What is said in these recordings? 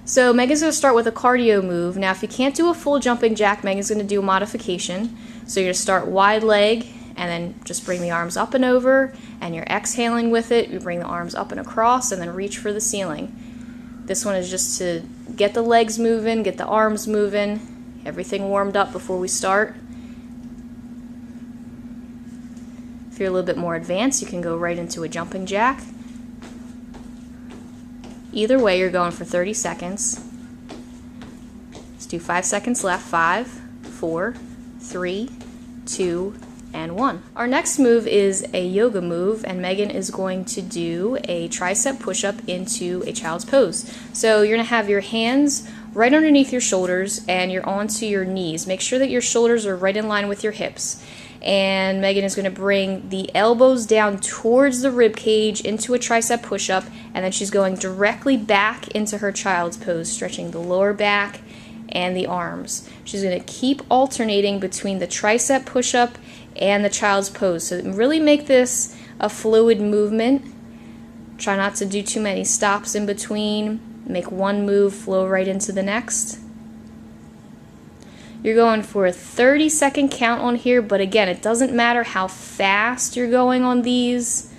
So Megan's going to start with a cardio move. Now if you can't do a full jumping jack, Megan's going to do a modification. So you're going to start wide leg and then just bring the arms up and over, and you're exhaling with it. You bring the arms up and across and then reach for the ceiling. This one is just to get the legs moving, get the arms moving, everything warmed up before we start. If you're a little bit more advanced, you can go right into a jumping jack. Either way, you're going for 30 seconds. Let's do 5 seconds left. 5, 4, 3, 2, and 1. Our next move is a yoga move, and Megan is going to do a tricep push-up into a child's pose. So you're going to have your hands right underneath your shoulders and you're onto your knees. Make sure that your shoulders are right in line with your hips. And Megan is going to bring the elbows down towards the rib cage into a tricep push-up, and then she's going directly back into her child's pose, stretching the lower back and the arms. She's going to keep alternating between the tricep push-up and the child's pose. So really make this a fluid movement. Try not to do too many stops in between. Make one move flow right into the next. You're going for a 30-second count on here, but again, it doesn't matter how fast you're going on these.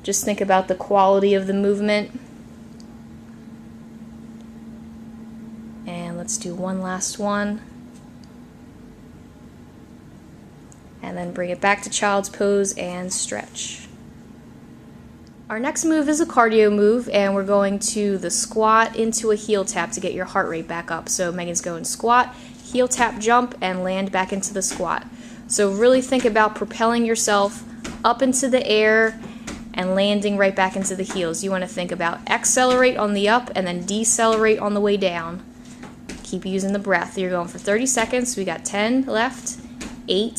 Just think about the quality of the movement. And let's do one last one. And then bring it back to child's pose and stretch. Our next move is a cardio move, and we're going to the squat into a heel tap to get your heart rate back up. So Megan's going squat, heel tap, jump, and land back into the squat. So really think about propelling yourself up into the air and landing right back into the heels. You want to think about accelerate on the up and then decelerate on the way down. Keep using the breath. You're going for 30 seconds. We got 10 left. 8,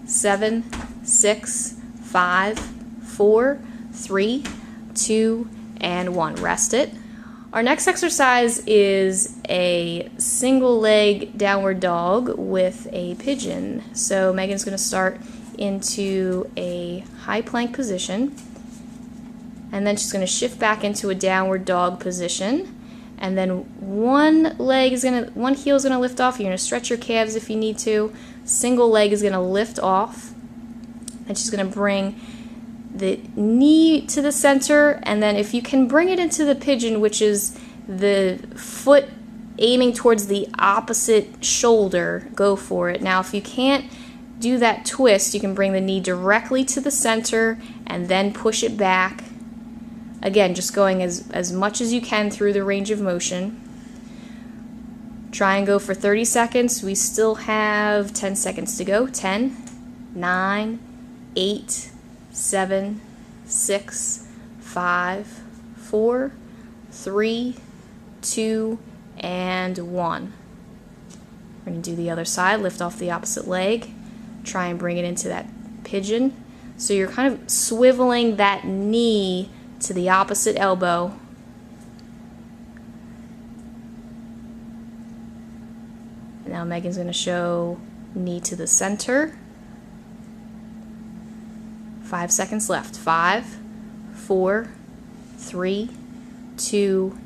7, 6, 5, 4, 3, 2, and 1. Rest it. Our next exercise is a single leg downward dog with a pigeon. So Megan's going to start into a high plank position, and then she's going to shift back into a downward dog position, and then one heel is going to lift off. You're going to stretch your calves if you need to. Single leg is going to lift off, and she's going to bring the knee to the center, and then if you can bring it into the pigeon, which is the foot aiming towards the opposite shoulder, go for it. Now if you can't do that twist, you can bring the knee directly to the center and then push it back. Again, just going as much as you can through the range of motion. Try and go for 30 seconds. We still have 10 seconds to go. 10, 9, 8, 7, 6, 5, 4, 3, 2, and 1. We're going to do the other side. Lift off the opposite leg. Try and bring it into that pigeon. So you're kind of swiveling that knee to the opposite elbow. Now Megan's going to show knee to the center. 5 seconds left. 5, 4, 3, 2,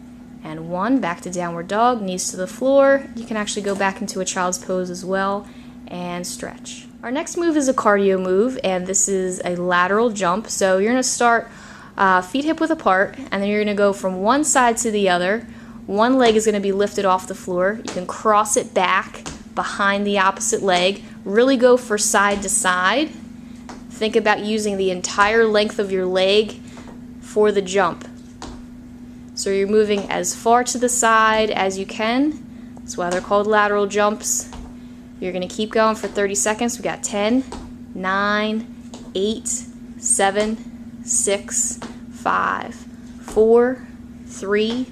and 1. Back to downward dog, knees to the floor. You can actually go back into a child's pose as well and stretch. Our next move is a cardio move, and this is a lateral jump. So you're going to start feet hip width apart, and then you're going to go from one side to the other. One leg is going to be lifted off the floor. You can cross it back behind the opposite leg. Really go for side to side. Think about using the entire length of your leg for the jump. So you're moving as far to the side as you can. That's why they're called lateral jumps. You're going to keep going for 30 seconds. We got 10, 9, 8, 7, 6, 5, 4, 3,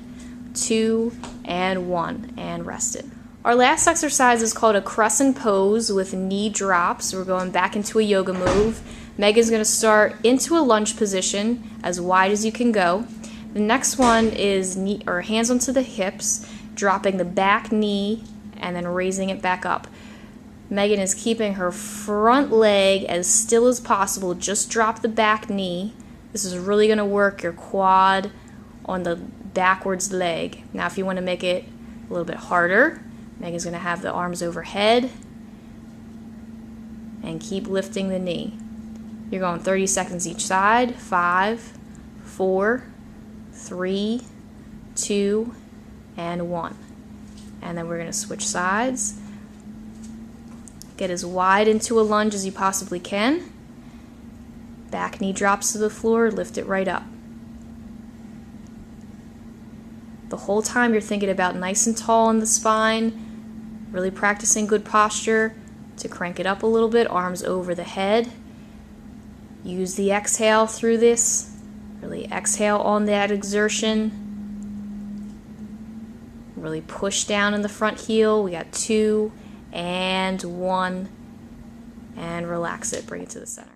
2, and 1. And rest it. Our last exercise is called a Crescent Pose with knee drops. We're going back into a yoga move. Megan's going to start into a lunge position as wide as you can go. The next one is hands onto the hips, dropping the back knee and then raising it back up. Megan is keeping her front leg as still as possible. Just drop the back knee. This is really going to work your quad on the backwards leg. Now if you want to make it a little bit harder, Megan's going to have the arms overhead and keep lifting the knee. You're going 30 seconds each side. 5, 4, 3, 2, and 1. And then we're going to switch sides. Get as wide into a lunge as you possibly can. Back knee drops to the floor, lift it right up. The whole time you're thinking about nice and tall in the spine, really practicing good posture to crank it up a little bit, arms over the head. Use the exhale through this. Really exhale on that exertion. Really push down in the front heel. We got 2 and 1. And relax it. Bring it to the center.